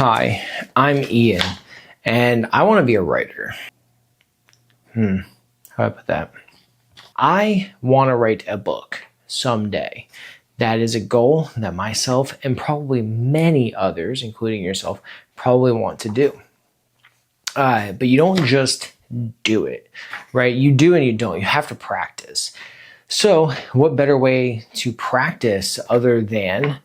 Hi, I'm Ian, and I want to be a writer. How do I put that? I want to write a book someday. That is a goal that myself and probably many others, including yourself, probably want to do. But you don't just do it, right? You do and you don't. You have to practice. So, what better way to practice other than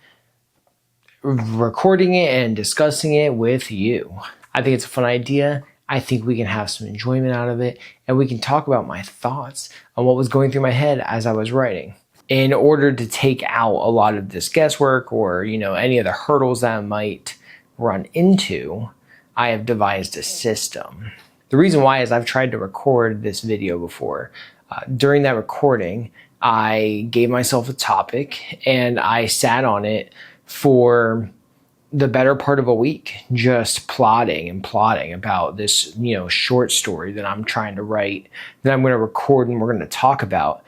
recording it and discussing it with you? I think it's a fun idea. I think we can have some enjoyment out of it, and we can talk about my thoughts on what was going through my head as I was writing. In order to take out a lot of this guesswork or, any of the hurdles that I might run into, I have devised a system. The reason why is I've tried to record this video before. During that recording, I gave myself a topic and I sat on it for the better part of a week, just plotting about this, short story that I'm trying to write, that I'm going to record and we're going to talk about.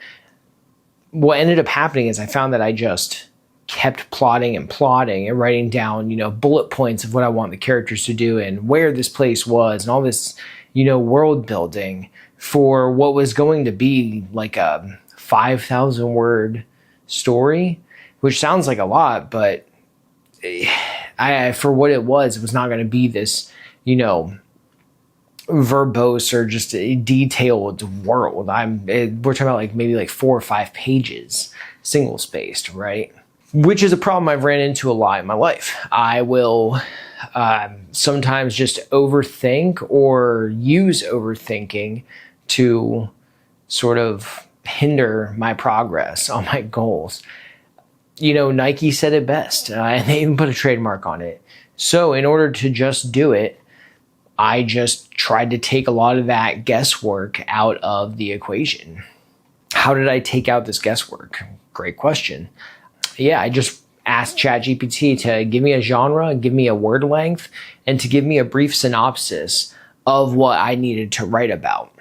What ended up happening is I found that I just kept plotting and writing down, bullet points of what I want the characters to do and where this place was and all this, world building for what was going to be like a 5,000 word story, which sounds like a lot, but for what it was not going to be this, verbose or just a detailed world. We're talking about maybe 4 or 5 pages, single spaced, right? Which is a problem I've ran into a lot in my life. I will sometimes just overthink or use overthinking to sort of hinder my progress on my goals. Nike said it best, and they even put a trademark on it. So in order to just do it, I just tried to take a lot of that guesswork out of the equation. How did I take out this guesswork? Great question. Yeah, I just asked ChatGPT to give me a genre, give me a word length, and to give me a brief synopsis of what I needed to write about.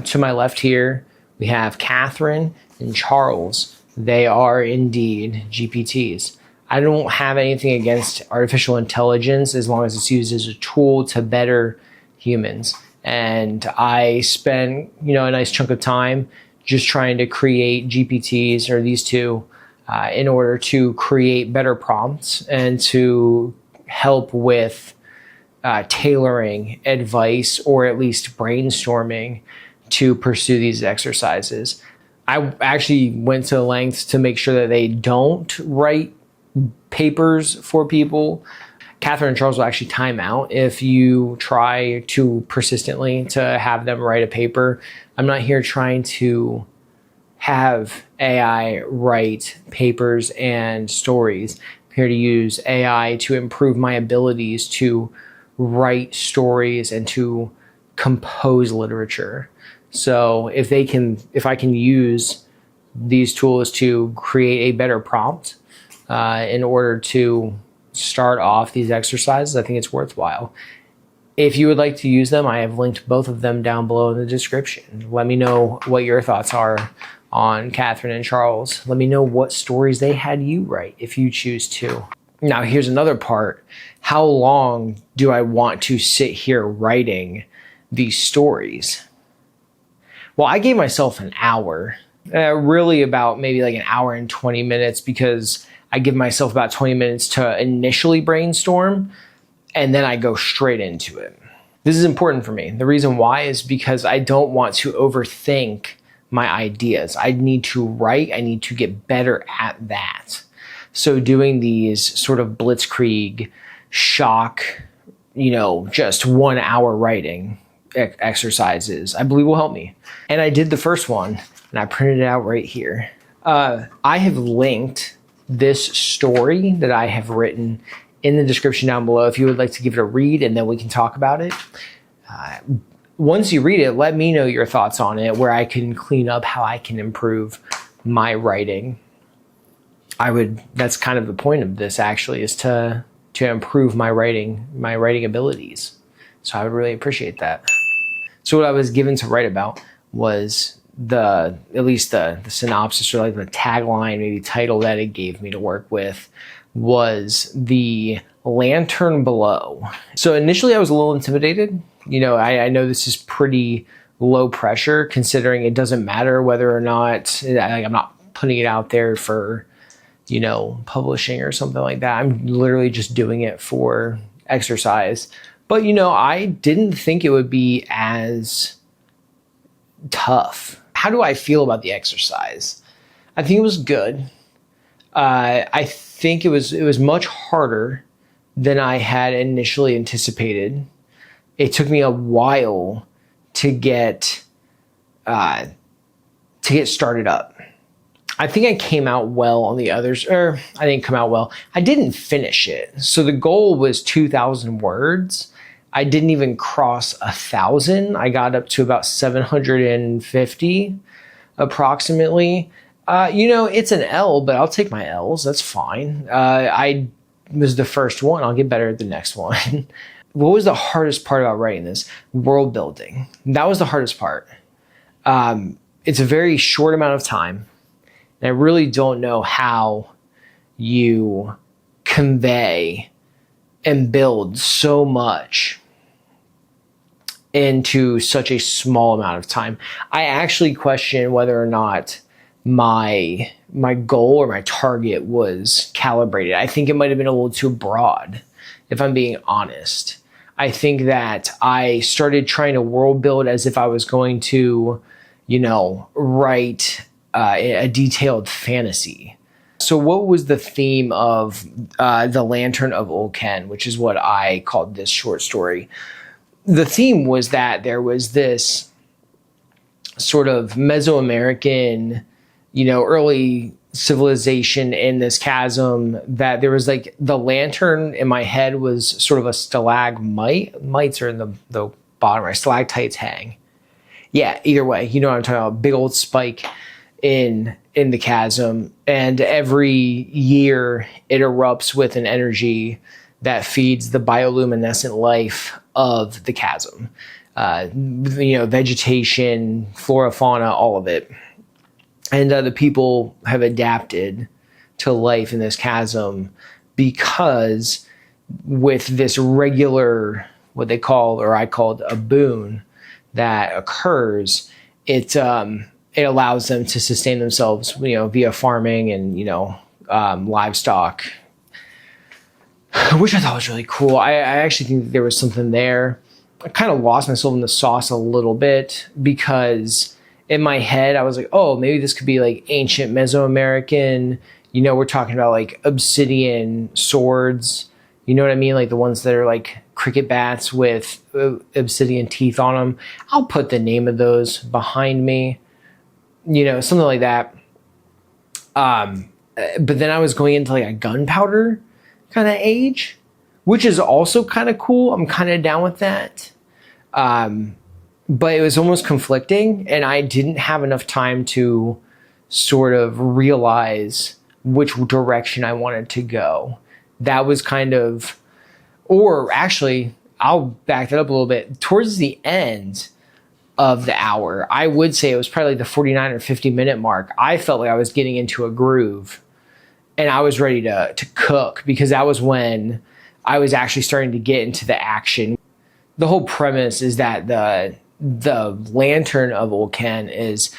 To my left here, we have Catherine and Charles. They are indeed GPTs. I don't have anything against artificial intelligence as long as it's used as a tool to better humans. And I spent, a nice chunk of time just trying to create GPTs, or these two, in order to create better prompts and to help with tailoring advice, or at least brainstorming to pursue these exercises. I actually went to lengths to make sure that they don't write papers for people. Catherine and Charles will actually time out if you try too persistently to have them write a paper. I'm not here trying to have AI write papers and stories. I'm here to use AI to improve my abilities to write stories and to compose literature. So if I can use these tools to create a better prompt in order to start off these exercises, I think it's worthwhile. If you would like to use them, I have linked both of them down below in the description. Let me know what your thoughts are on Catherine and Charles. Let me know what stories they had you write if you choose to. Now, here's another part. How long do I want to sit here writing these stories? Well, I gave myself an hour, really about maybe an hour and 20 minutes, because I give myself about 20 minutes to initially brainstorm, and then I go straight into it. This is important for me. The reason why is because I don't want to overthink my ideas. I need to write. I need to get better at that. So doing these sort of blitzkrieg, shock, just 1 hour writing exercises, I believe will help me. And I did the first one, and I printed it out right here. I have linked this story that I have written in the description down below if you would like to give it a read, and then we can talk about it. Once you read it, let me know your thoughts on it, where I can clean up how I can improve my writing. That's kind of the point of this, actually, is to improve my writing abilities. So I would really appreciate that. So what I was given to write about was at least the synopsis, or the tagline, maybe title that it gave me to work with, was the Lantern Below. So initially I was a little intimidated. I know this is pretty low pressure considering it doesn't matter whether or not, I'm not putting it out there for, publishing or something like that. I'm literally just doing it for exercise. But, I didn't think it would be as tough. How do I feel about the exercise? I think it was good. I think it was much harder than I had initially anticipated. It took me a while to get started up. I think I came out well on the others, or I didn't come out well. I didn't finish it. So the goal was 2,000 words. I didn't even cross 1,000. I got up to about 750 approximately. It's an L, but I'll take my L's. That's fine. I was the first one. I'll get better at the next one. What was the hardest part about writing this? World building. That was the hardest part. It's a very short amount of time. And I really don't know how you convey and build so much into such a small amount of time. I actually question whether or not my goal or my target was calibrated. I think it might have been a little too broad, if I'm being honest. I think that I started trying to world build as if I was going to, write a detailed fantasy. So what was the theme of The Lantern of Old Ken, which is what I called this short story? The theme was that there was this sort of Mesoamerican, early civilization in this chasm, that there was like the lantern in my head was sort of a stalagmite. Mites are in the bottom, right? Stalactites hang. Yeah, either way, you know what I'm talking about. Big old spike in the chasm, and every year it erupts with an energy that feeds the bioluminescent life of the chasm. Vegetation, flora, fauna, all of it. And the people have adapted to life in this chasm because with this regular, what they call, or I called, a boon that occurs, it allows them to sustain themselves, via farming and, livestock, which I thought was really cool. I actually think there was something there. I kind of lost myself in the sauce a little bit because in my head, I was like, oh, maybe this could be like ancient Mesoamerican, we're talking about like obsidian swords, you know what I mean? Like the ones that are like cricket bats with obsidian teeth on them. I'll put the name of those behind me, something like that. But then I was going into like a gunpowder kind of age, which is also kind of cool. I'm kind of down with that. But it was almost conflicting, and I didn't have enough time to sort of realize which direction I wanted to go. That was kind of, or actually, I'll back that up a little bit. Towards the end of the hour, I would say it was probably the 49 or 50 minute mark, I felt like I was getting into a groove, and I was ready to cook, because that was when I was actually starting to get into the action. The whole premise is that the Lantern of Old Ken is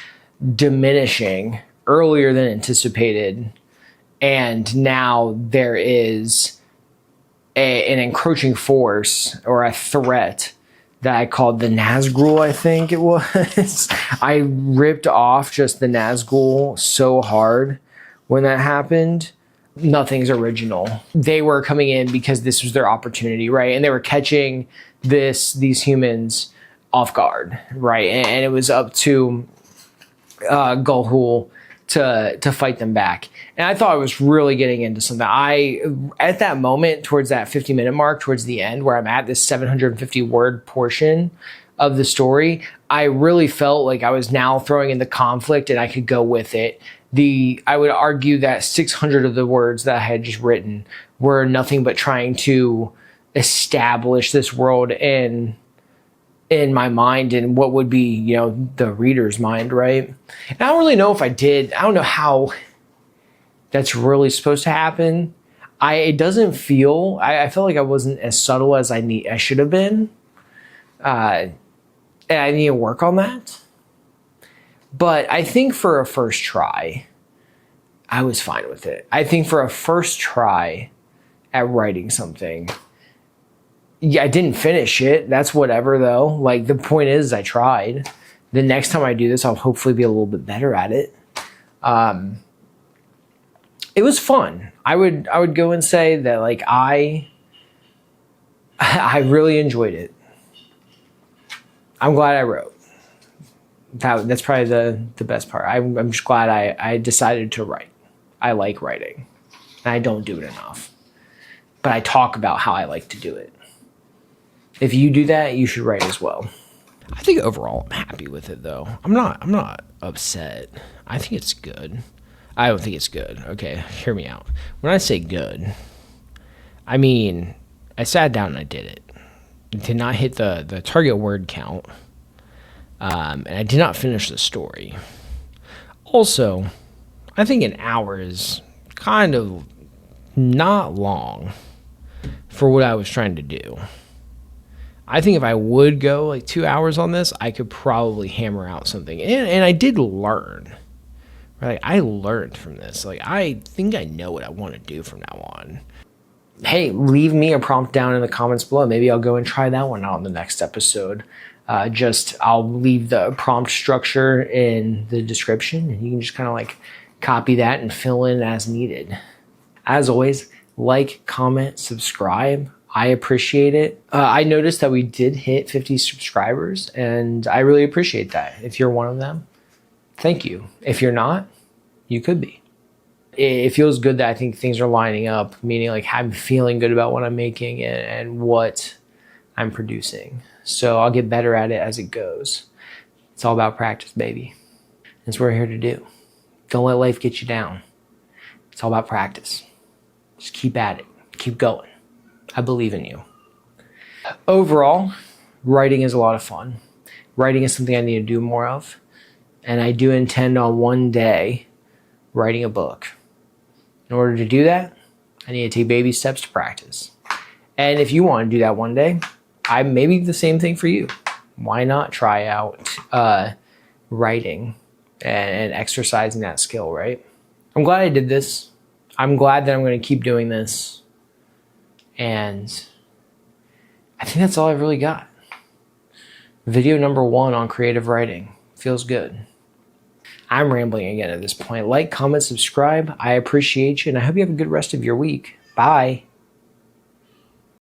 diminishing earlier than anticipated, and now there is an encroaching force or a threat that I called the Nazgul, I think it was. I ripped off just the Nazgul so hard when that happened. Nothing's original. They were coming in because this was their opportunity, right? And they were catching these humans off guard, right? And it was up to Gulhul to fight them back. And I thought I was really getting into something. At that moment, towards that 50-minute mark, towards the end, where I'm at this 750 word portion of the story, I really felt like I was now throwing in the conflict and I could go with it. I would argue that 600 of the words that I had just written were nothing but trying to establish this world in my mind and what would be, the reader's mind, right? And I don't really know if I did. I don't know how that's really supposed to happen. It doesn't feel, I felt like I wasn't as subtle as I should have been. And I need to work on that. But I think for a first try, I was fine with it. I think for a first try at writing something, yeah, I didn't finish it. That's whatever though. Like the point is I tried. The next time I do this, I'll hopefully be a little bit better at it. It was fun. I would go and say that like I really enjoyed it. I'm glad I wrote. That's probably the best part. I'm just glad I decided to write. I like writing. And I don't do it enough. But I talk about how I like to do it. If you do that, you should write as well. I think overall I'm happy with it though. I'm not upset. I think it's good. I don't think it's good. Okay, hear me out. When I say good, I mean I sat down and I did it. I did not hit the target word count. And I did not finish the story. Also, I think an hour is kind of not long for what I was trying to do. I think if I would go like 2 hours on this, I could probably hammer out something. And I did learn. Right? I learned from this. Like I think I know what I want to do from now on. Hey, leave me a prompt down in the comments below. Maybe I'll go and try that one out in the next episode. I'll leave the prompt structure in the description and you can just kind of like copy that and fill in as needed. As always, like, comment, subscribe. I appreciate it. I noticed that we did hit 50 subscribers and I really appreciate that. If you're one of them, thank you. If you're not, you could be. It feels good that I think things are lining up, meaning like I'm feeling good about what I'm making and what I'm producing. So I'll get better at it as it goes. It's all about practice, baby. That's what we're here to do. Don't let life get you down. It's all about practice. Just keep at it. Keep going. I believe in you. Overall, writing is a lot of fun. Writing is something I need to do more of. And I do intend on one day writing a book. In order to do that, I need to take baby steps to practice. And if you want to do that one day, I maybe the same thing for you. Why not try out writing and exercising that skill, right? I'm glad I did this. I'm glad that I'm going to keep doing this. And I think that's all I've really got. Video number 1 on creative writing. Feels good. I'm rambling again at this point. Like, comment, subscribe. I appreciate you, and I hope you have a good rest of your week. Bye.